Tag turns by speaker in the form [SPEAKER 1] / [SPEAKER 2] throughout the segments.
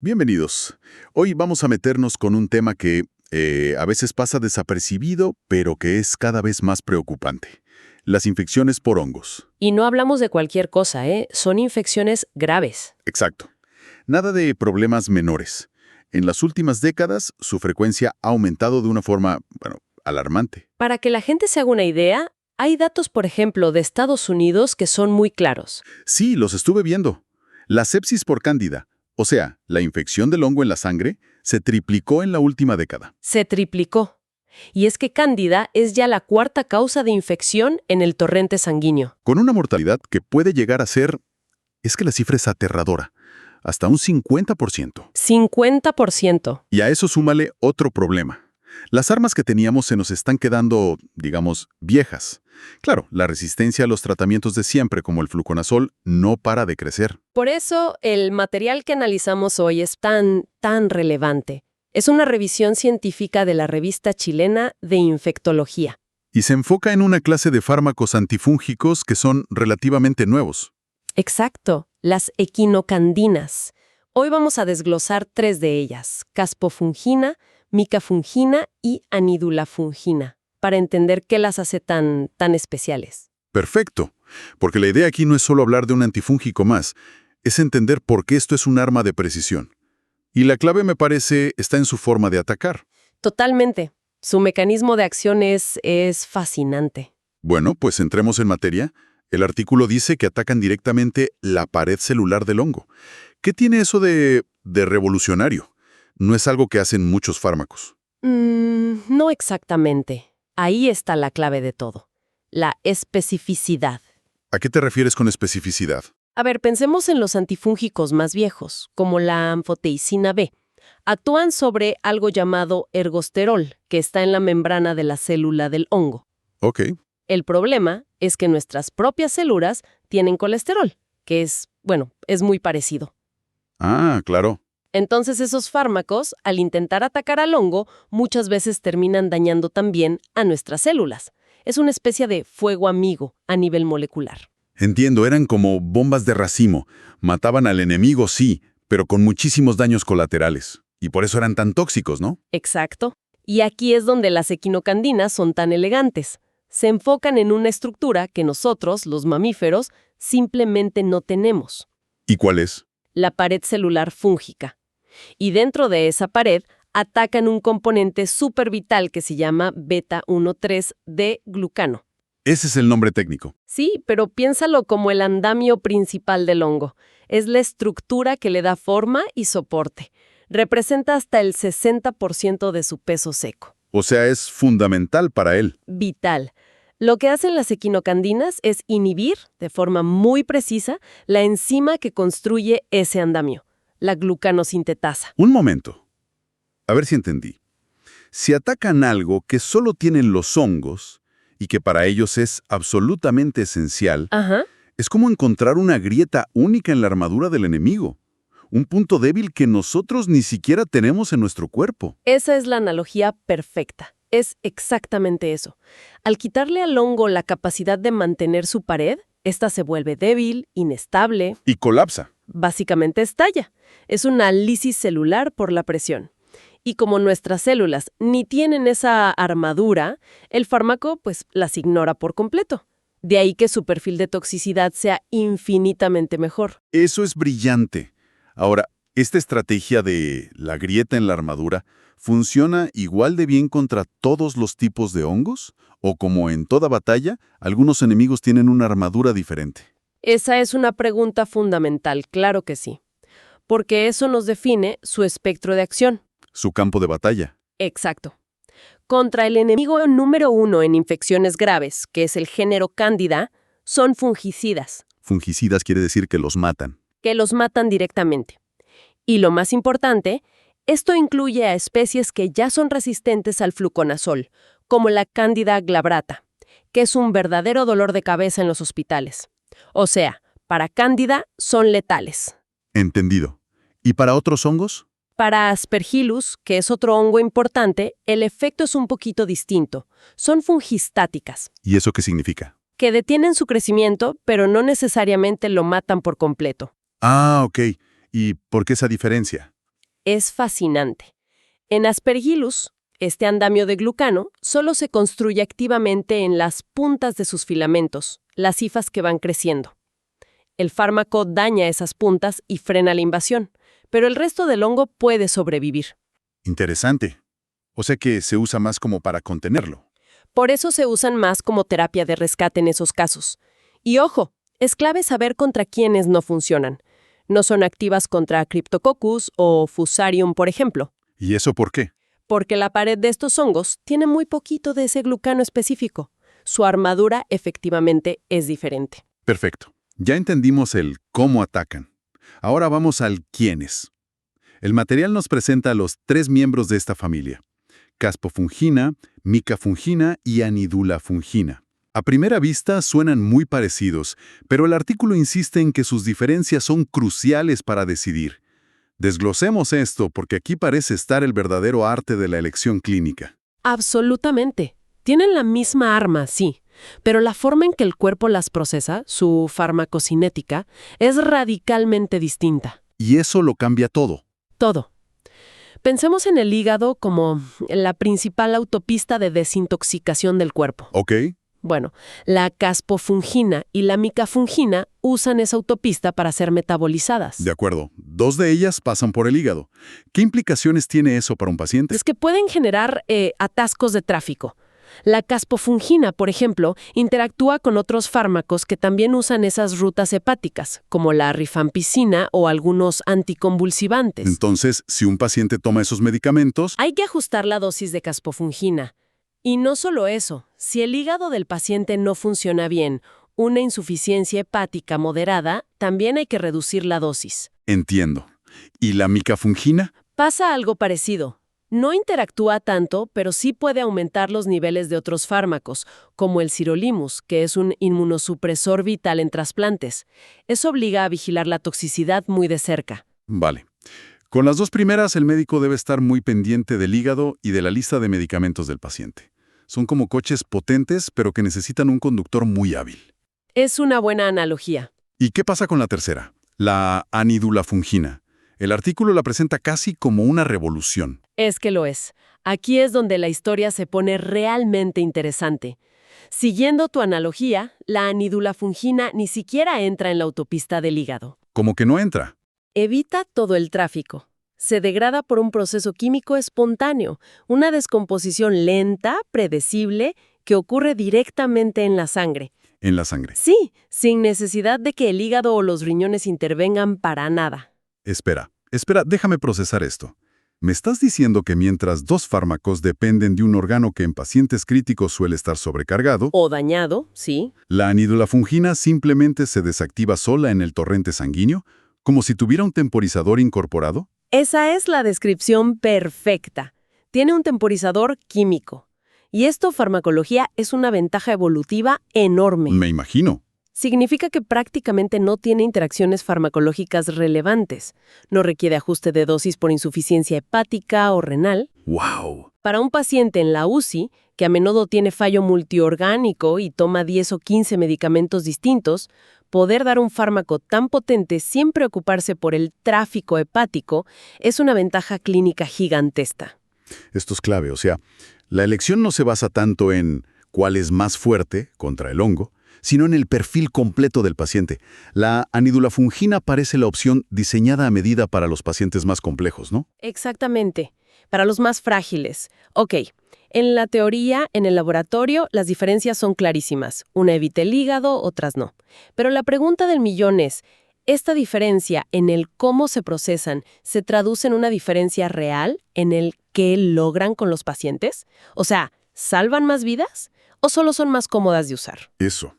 [SPEAKER 1] Bienvenidos. Hoy vamos a meternos con un tema que a veces pasa desapercibido, pero que es cada vez más preocupante. Las infecciones por hongos.
[SPEAKER 2] Y no hablamos de cualquier cosa, ¿eh? Son infecciones graves.
[SPEAKER 1] Exacto. Nada de problemas menores. En las últimas décadas, su frecuencia ha aumentado de una forma, alarmante.
[SPEAKER 2] Para que la gente se haga una idea, hay datos, por ejemplo, de Estados Unidos que son muy claros.
[SPEAKER 1] Sí, los estuve viendo. La sepsis por cándida, o sea, la infección del hongo en la sangre, se triplicó en la última década.
[SPEAKER 2] Se triplicó. Y es que cándida es ya la cuarta causa de infección en el torrente sanguíneo.
[SPEAKER 1] Con una mortalidad que puede llegar a ser... Es que la cifra es aterradora. Hasta un 50%.
[SPEAKER 2] 50%.
[SPEAKER 1] Y a eso súmale otro problema. Las armas que teníamos se nos están quedando, digamos, viejas. Claro, la resistencia a los tratamientos de siempre, como el fluconazol, no para de crecer.
[SPEAKER 2] Por eso, el material que analizamos hoy es tan relevante. Es una revisión científica de la revista chilena de infectología.
[SPEAKER 1] Y se enfoca en una clase de fármacos antifúngicos que son relativamente nuevos.
[SPEAKER 2] Exacto, las equinocandinas. Hoy vamos a desglosar 3 de ellas: caspofungina, micafungina y anidulafungina, para entender qué las hace tan especiales.
[SPEAKER 1] Perfecto, porque la idea aquí no es solo hablar de un antifúngico más, es entender por qué esto es un arma de precisión. Y la clave, me parece, está en su forma de atacar.
[SPEAKER 2] Totalmente. Su mecanismo de acción es fascinante.
[SPEAKER 1] Bueno, pues entremos en materia. El artículo dice que atacan directamente la pared celular del hongo. ¿Qué tiene eso de revolucionario? No es algo que hacen muchos fármacos.
[SPEAKER 2] No exactamente. Ahí está la clave de todo. La especificidad.
[SPEAKER 1] ¿A qué te refieres con especificidad?
[SPEAKER 2] A ver, pensemos en los antifúngicos más viejos, como la anfoteicina B. Actúan sobre algo llamado ergosterol, que está en la membrana de la célula del hongo.
[SPEAKER 1] Ok.
[SPEAKER 2] El problema es que nuestras propias células tienen colesterol, que es muy parecido.
[SPEAKER 1] Ah, claro.
[SPEAKER 2] Entonces esos fármacos, al intentar atacar al hongo, muchas veces terminan dañando también a nuestras células. Es una especie de fuego amigo a nivel molecular.
[SPEAKER 1] Entiendo, eran como bombas de racimo. Mataban al enemigo, sí, pero con muchísimos daños colaterales. Y por eso eran tan tóxicos, ¿no?
[SPEAKER 2] Exacto. Y aquí es donde las equinocandinas son tan elegantes. Se enfocan en una estructura que nosotros, los mamíferos, simplemente no tenemos.
[SPEAKER 1] ¿Y cuál es?
[SPEAKER 2] La pared celular fúngica. Y dentro de esa pared atacan un componente supervital que se llama beta-1,3-D-glucano.
[SPEAKER 1] Ese es el nombre técnico.
[SPEAKER 2] Sí, pero piénsalo como el andamio principal del hongo. Es la estructura que le da forma y soporte. Representa hasta el 60% de su peso seco.
[SPEAKER 1] O sea, es fundamental para él.
[SPEAKER 2] Vital. Lo que hacen las equinocandinas es inhibir, de forma muy precisa, la enzima que construye ese andamio, la glucanosintetasa.
[SPEAKER 1] Un momento. A ver si entendí. Si atacan algo que solo tienen los hongos y que para ellos es absolutamente esencial,
[SPEAKER 2] Ajá.
[SPEAKER 1] es como encontrar una grieta única en la armadura del enemigo. Un punto débil que nosotros ni siquiera tenemos en nuestro cuerpo.
[SPEAKER 2] Esa es la analogía perfecta. Es exactamente eso. Al quitarle al hongo la capacidad de mantener su pared, ésta se vuelve débil, inestable.
[SPEAKER 1] Y colapsa.
[SPEAKER 2] Básicamente estalla. Es una lisis celular por la presión. Y como nuestras células ni tienen esa armadura, el fármaco pues las ignora por completo. De ahí que su perfil de toxicidad sea infinitamente mejor.
[SPEAKER 1] Eso es brillante. Ahora, esta estrategia de la grieta en la armadura, ¿funciona igual de bien contra todos los tipos de hongos? ¿O como en toda batalla, algunos enemigos tienen una armadura diferente?
[SPEAKER 2] Esa es una pregunta fundamental, claro que sí. Porque eso nos define su espectro de acción.
[SPEAKER 1] Su campo de batalla.
[SPEAKER 2] Exacto. Contra el enemigo número 1 en infecciones graves, que es el género Cándida, son fungicidas.
[SPEAKER 1] Fungicidas quiere decir que los matan.
[SPEAKER 2] Que los matan directamente. Y lo más importante, esto incluye a especies que ya son resistentes al fluconazol, como la Cándida glabrata, que es un verdadero dolor de cabeza en los hospitales. O sea, para Cándida son letales.
[SPEAKER 1] Entendido. ¿Y para otros hongos?
[SPEAKER 2] Para Aspergillus, que es otro hongo importante, el efecto es un poquito distinto. Son fungistáticas.
[SPEAKER 1] ¿Y eso qué significa?
[SPEAKER 2] Que detienen su crecimiento, pero no necesariamente lo matan por completo.
[SPEAKER 1] Ah, ok. ¿Y por qué esa diferencia?
[SPEAKER 2] Es fascinante. En Aspergillus, este andamio de glucano solo se construye activamente en las puntas de sus filamentos, las hifas que van creciendo. El fármaco daña esas puntas y frena la invasión, pero el resto del hongo puede sobrevivir.
[SPEAKER 1] Interesante. O sea que se usa más como para contenerlo.
[SPEAKER 2] Por eso se usan más como terapia de rescate en esos casos. Y ojo, es clave saber contra quiénes no funcionan. No son activas contra Cryptococcus o Fusarium, por ejemplo.
[SPEAKER 1] ¿Y eso por qué?
[SPEAKER 2] Porque la pared de estos hongos tiene muy poquito de ese glucano específico. Su armadura efectivamente es diferente.
[SPEAKER 1] Perfecto. Ya entendimos el cómo atacan. Ahora vamos al quiénes. El material nos presenta a los 3 miembros de esta familia: caspofungina, micafungina y anidulafungina. A primera vista suenan muy parecidos, pero el artículo insiste en que sus diferencias son cruciales para decidir. Desglosemos esto porque aquí parece estar el verdadero arte de la elección clínica.
[SPEAKER 2] Absolutamente. Tienen la misma arma, sí, pero la forma en que el cuerpo las procesa, su farmacocinética, es radicalmente distinta.
[SPEAKER 1] Y eso lo cambia todo.
[SPEAKER 2] Todo. Pensemos en el hígado como la principal autopista de desintoxicación del cuerpo.
[SPEAKER 1] ¿Ok?
[SPEAKER 2] Bueno, la caspofungina y la micafungina usan esa autopista para ser metabolizadas.
[SPEAKER 1] De acuerdo. 2 de ellas pasan por el hígado. ¿Qué implicaciones tiene eso para un paciente?
[SPEAKER 2] Es que pueden generar atascos de tráfico. La caspofungina, por ejemplo, interactúa con otros fármacos que también usan esas rutas hepáticas, como la rifampicina o algunos anticonvulsivantes.
[SPEAKER 1] Entonces, si un paciente toma esos medicamentos,
[SPEAKER 2] Hay que ajustar la dosis de caspofungina. Y no solo eso, si el hígado del paciente no funciona bien, una insuficiencia hepática moderada, también hay que reducir la dosis.
[SPEAKER 1] entiendo. ¿Y la micafungina?
[SPEAKER 2] Pasa algo parecido. No interactúa tanto, pero sí puede aumentar los niveles de otros fármacos, como el sirolimus, que es un inmunosupresor vital en trasplantes. Eso obliga a vigilar la toxicidad muy de cerca.
[SPEAKER 1] Vale. Con las 2 primeras, el médico debe estar muy pendiente del hígado y de la lista de medicamentos del paciente. Son como coches potentes, pero que necesitan un conductor muy hábil.
[SPEAKER 2] Es una buena analogía.
[SPEAKER 1] ¿Y qué pasa con la tercera? La anidulafungina. El artículo la presenta casi como una revolución.
[SPEAKER 2] Es que lo es. Aquí es donde la historia se pone realmente interesante. Siguiendo tu analogía, la anidulafungina ni siquiera entra en la autopista del hígado.
[SPEAKER 1] Como que no entra.
[SPEAKER 2] Evita todo el tráfico. Se degrada por un proceso químico espontáneo, una descomposición lenta, predecible, que ocurre directamente en la sangre.
[SPEAKER 1] En la sangre.
[SPEAKER 2] Sí, sin necesidad de que el hígado o los riñones intervengan para nada.
[SPEAKER 1] Espera, déjame procesar esto. ¿Me estás diciendo que mientras 2 fármacos dependen de un órgano que en pacientes críticos suele estar sobrecargado,
[SPEAKER 2] O dañado, sí.
[SPEAKER 1] la anidulafungina simplemente se desactiva sola en el torrente sanguíneo, como si tuviera un temporizador incorporado?
[SPEAKER 2] Esa es la descripción perfecta. Tiene un temporizador químico. Y esto, farmacología, es una ventaja evolutiva enorme.
[SPEAKER 1] Me imagino.
[SPEAKER 2] Significa que prácticamente no tiene interacciones farmacológicas relevantes. No requiere ajuste de dosis por insuficiencia hepática o renal.
[SPEAKER 1] ¡Wow!
[SPEAKER 2] Para un paciente en la UCI, que a menudo tiene fallo multiorgánico y toma 10 o 15 medicamentos distintos, poder dar un fármaco tan potente sin preocuparse por el tráfico hepático es una ventaja clínica gigantesca.
[SPEAKER 1] Esto es clave, o sea, la elección no se basa tanto en cuál es más fuerte contra el hongo, sino en el perfil completo del paciente. La anidulafungina parece la opción diseñada a medida para los pacientes más complejos, ¿no?
[SPEAKER 2] Exactamente. Para los más frágiles. Ok, en la teoría, en el laboratorio, las diferencias son clarísimas. Una evita el hígado, otras no. Pero la pregunta del millón es, ¿esta diferencia en el cómo se procesan se traduce en una diferencia real en el qué logran con los pacientes? O sea, ¿salvan más vidas o solo son más cómodas de usar?
[SPEAKER 1] Eso.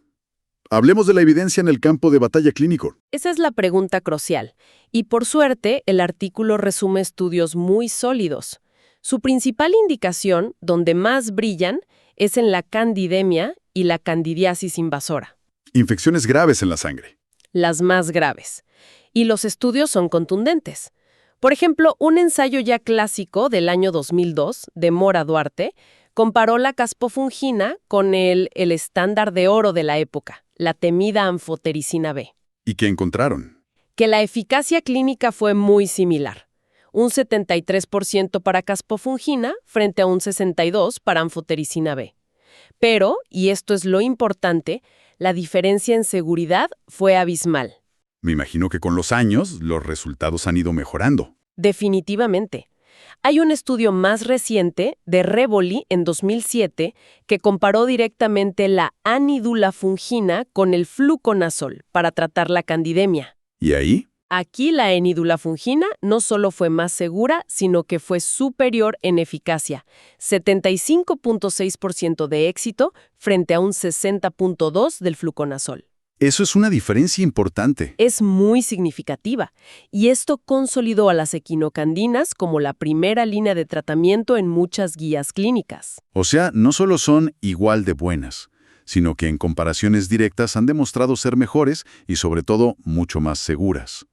[SPEAKER 1] Hablemos de la evidencia en el campo de batalla clínico.
[SPEAKER 2] Esa es la pregunta crucial. Y por suerte, el artículo resume estudios muy sólidos. Su principal indicación, donde más brillan, es en la candidemia y la candidiasis invasora.
[SPEAKER 1] Infecciones graves en la sangre.
[SPEAKER 2] Las más graves. Y los estudios son contundentes. Por ejemplo, un ensayo ya clásico del año 2002, de Mora Duarte, comparó la caspofungina con el estándar de oro de la época, la temida anfotericina B.
[SPEAKER 1] ¿Y qué encontraron?
[SPEAKER 2] Que la eficacia clínica fue muy similar. un 73% para caspofungina frente a un 62% para anfotericina B. Pero, y esto es lo importante, la diferencia en seguridad fue abismal.
[SPEAKER 1] Me imagino que con los años los resultados han ido mejorando.
[SPEAKER 2] Definitivamente. Hay un estudio más reciente de Revoli en 2007 que comparó directamente la anidulafungina con el fluconazol para tratar la candidemia.
[SPEAKER 1] ¿Y ahí?
[SPEAKER 2] Aquí la enidulafungina no solo fue más segura, sino que fue superior en eficacia, 75.6% de éxito frente a un 60.2% del fluconazol.
[SPEAKER 1] Eso es una diferencia importante.
[SPEAKER 2] Es muy significativa, y esto consolidó a las equinocandinas como la primera línea de tratamiento en muchas guías clínicas.
[SPEAKER 1] O sea, no solo son igual de buenas, sino que en comparaciones directas han demostrado ser mejores y sobre todo mucho más seguras.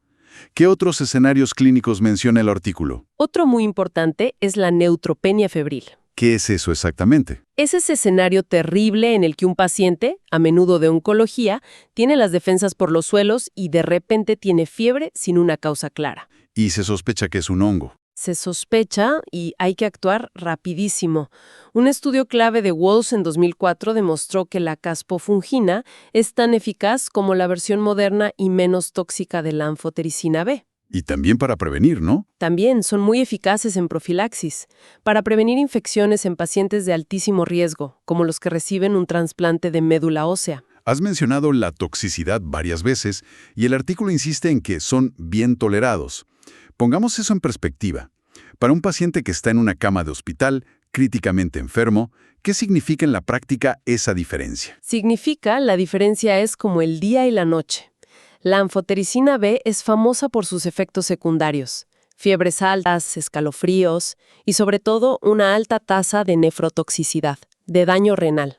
[SPEAKER 1] ¿Qué otros escenarios clínicos menciona el artículo?
[SPEAKER 2] Otro muy importante es la neutropenia febril.
[SPEAKER 1] ¿Qué es eso exactamente?
[SPEAKER 2] Es ese escenario terrible en el que un paciente, a menudo de oncología, tiene las defensas por los suelos y de repente tiene fiebre sin una causa clara.
[SPEAKER 1] Y se sospecha que es un hongo.
[SPEAKER 2] Se sospecha y hay que actuar rapidísimo. Un estudio clave de Walsh en 2004 demostró que la caspofungina es tan eficaz como la versión moderna y menos tóxica de la anfotericina B.
[SPEAKER 1] Y también para prevenir, ¿no?
[SPEAKER 2] También son muy eficaces en profilaxis, para prevenir infecciones en pacientes de altísimo riesgo, como los que reciben un trasplante de médula ósea.
[SPEAKER 1] Has mencionado la toxicidad varias veces y el artículo insiste en que son bien tolerados. Pongamos eso en perspectiva. Para un paciente que está en una cama de hospital, críticamente enfermo, ¿qué significa en la práctica esa diferencia?
[SPEAKER 2] Significa la diferencia es como el día y la noche. La anfotericina B es famosa por sus efectos secundarios, fiebres altas, escalofríos y sobre todo una alta tasa de nefrotoxicidad, de daño renal.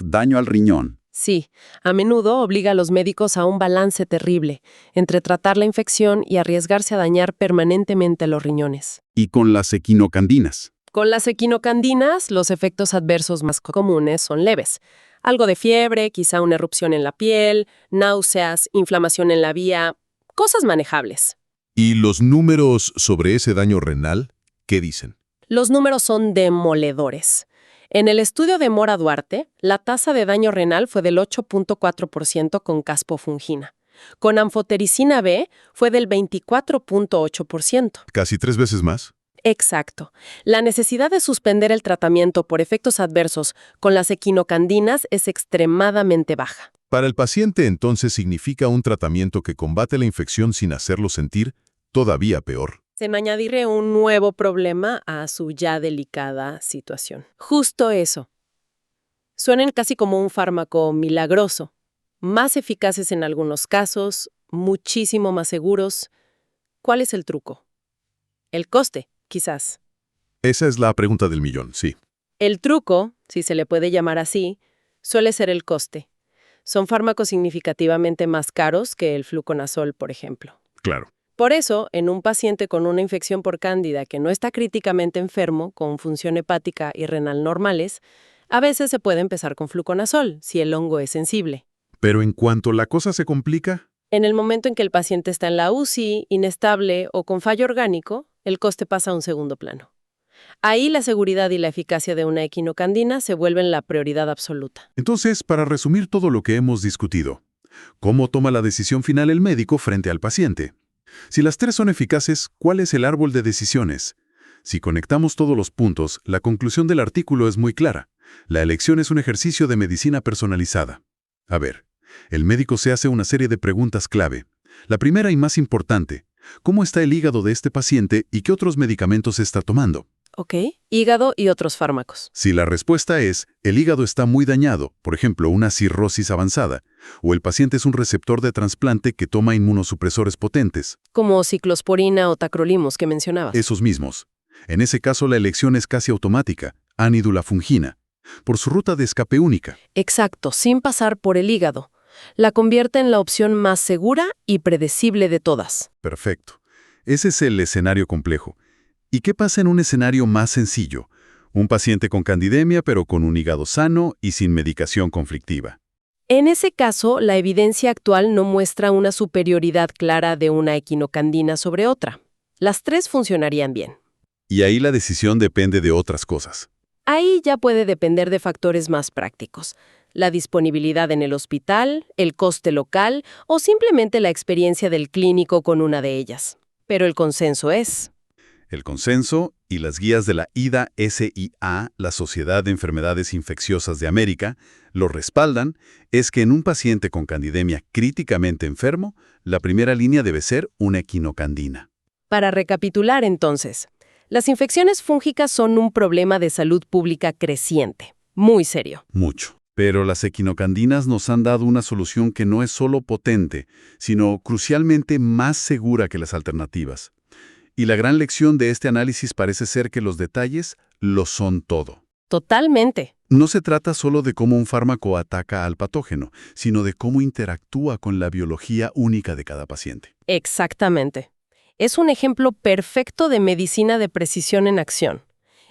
[SPEAKER 1] Daño al riñón.
[SPEAKER 2] Sí, a menudo obliga a los médicos a un balance terrible entre tratar la infección y arriesgarse a dañar permanentemente los riñones.
[SPEAKER 1] Y con las equinocandinas.
[SPEAKER 2] Con las equinocandinas, los efectos adversos más comunes son leves. Algo de fiebre, quizá una erupción en la piel, náuseas, inflamación en la vía, cosas manejables.
[SPEAKER 3] ¿Y los números sobre ese daño renal, qué dicen?
[SPEAKER 2] Los números son demoledores. En el estudio de Mora Duarte, la tasa de daño renal fue del 8.4% con caspofungina. Con anfotericina B fue del 24.8%.
[SPEAKER 3] ¿Casi 3 veces más?
[SPEAKER 2] Exacto. La necesidad de suspender el tratamiento por efectos adversos con las equinocandinas es extremadamente baja.
[SPEAKER 3] Para el paciente, entonces, significa un tratamiento que combate la infección sin hacerlo sentir todavía peor.
[SPEAKER 2] Se me añadirá un nuevo problema a su ya delicada situación. Justo eso. Suenan casi como un fármaco milagroso. Más eficaces en algunos casos, muchísimo más seguros. ¿Cuál es el truco? El coste, quizás.
[SPEAKER 3] Esa es la pregunta del millón, sí.
[SPEAKER 2] El truco, si se le puede llamar así, suele ser el coste. Son fármacos significativamente más caros que el fluconazol, por ejemplo.
[SPEAKER 3] Claro.
[SPEAKER 2] Por eso, en un paciente con una infección por cándida que no está críticamente enfermo, con función hepática y renal normales, a veces se puede empezar con fluconazol, si el hongo es sensible.
[SPEAKER 3] Pero en cuanto la cosa se complica,
[SPEAKER 2] En el momento en que el paciente está en la UCI, inestable o con fallo orgánico, el coste pasa a un segundo plano. Ahí la seguridad y la eficacia de una equinocandina se vuelven la prioridad absoluta.
[SPEAKER 3] entonces, para resumir todo lo que hemos discutido, ¿cómo toma la decisión final el médico frente al paciente? Si las tres son eficaces, ¿cuál es el árbol de decisiones? Si conectamos todos los puntos, la conclusión del artículo es muy clara. La elección es un ejercicio de medicina personalizada. A ver, el médico se hace una serie de preguntas clave. La primera y más importante, ¿cómo está el hígado de este paciente y qué otros medicamentos está tomando?
[SPEAKER 2] ¿Ok? Hígado y otros fármacos.
[SPEAKER 3] Si la respuesta es, el hígado está muy dañado, por ejemplo, una cirrosis avanzada, o el paciente es un receptor de trasplante que toma inmunosupresores potentes,
[SPEAKER 2] Como ciclosporina o tacrolimus que mencionabas.
[SPEAKER 3] esos mismos. En ese caso la elección es casi automática, anidulafungina, por su ruta de escape única.
[SPEAKER 2] Exacto, sin pasar por el hígado. La convierte en la opción más segura y predecible de todas.
[SPEAKER 3] Perfecto. Ese es el escenario complejo. ¿Y qué pasa en un escenario más sencillo? Un paciente con candidemia pero con un hígado sano y sin medicación conflictiva.
[SPEAKER 2] En ese caso, la evidencia actual no muestra una superioridad clara de una equinocandina sobre otra. Las tres funcionarían bien.
[SPEAKER 3] Y ahí la decisión depende de otras cosas.
[SPEAKER 2] Ahí ya puede depender de factores más prácticos. La disponibilidad en el hospital, el coste local o simplemente la experiencia del clínico con una de ellas. Pero el consenso es...
[SPEAKER 3] El consenso y las guías de la IDA-SIA, la Sociedad de Enfermedades Infecciosas de América, lo respaldan, es que en un paciente con candidemia críticamente enfermo, la primera línea debe ser una equinocandina.
[SPEAKER 2] Para recapitular entonces, las infecciones fúngicas son un problema de salud pública creciente, muy serio.
[SPEAKER 3] Mucho. Pero las equinocandinas nos han dado una solución que no es solo potente, sino crucialmente más segura que las alternativas. Y la gran lección de este análisis parece ser que los detalles lo son todo.
[SPEAKER 2] Totalmente.
[SPEAKER 3] No se trata solo de cómo un fármaco ataca al patógeno, sino de cómo interactúa con la biología única de cada paciente.
[SPEAKER 2] Exactamente. Es un ejemplo perfecto de medicina de precisión en acción.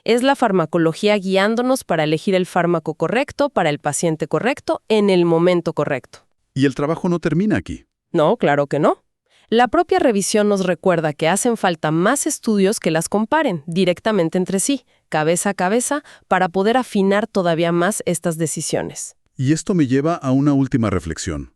[SPEAKER 2] Es la farmacología guiándonos para elegir el fármaco correcto para el paciente correcto en el momento correcto.
[SPEAKER 3] Y el trabajo no termina aquí.
[SPEAKER 2] No, claro que no. La propia revisión nos recuerda que hacen falta más estudios que las comparen directamente entre sí, cabeza a cabeza, para poder afinar todavía más estas decisiones.
[SPEAKER 3] Y esto me lleva a una última reflexión.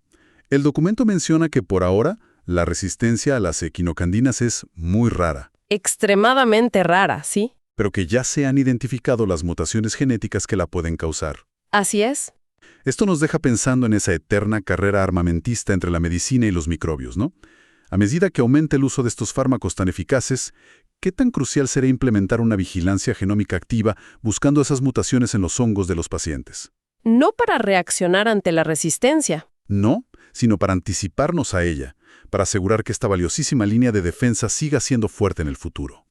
[SPEAKER 3] El documento menciona que por ahora la resistencia a las equinocandinas es muy rara,
[SPEAKER 2] Extremadamente rara, ¿sí?
[SPEAKER 3] pero que ya se han identificado las mutaciones genéticas que la pueden causar.
[SPEAKER 2] Así es.
[SPEAKER 3] Esto nos deja pensando en esa eterna carrera armamentista entre la medicina y los microbios, ¿no? A medida que aumente el uso de estos fármacos tan eficaces, ¿qué tan crucial será implementar una vigilancia genómica activa buscando esas mutaciones en los hongos de los pacientes?
[SPEAKER 2] No para reaccionar ante la resistencia.
[SPEAKER 3] No, sino para anticiparnos a ella, para asegurar que esta valiosísima línea de defensa siga siendo fuerte en el futuro.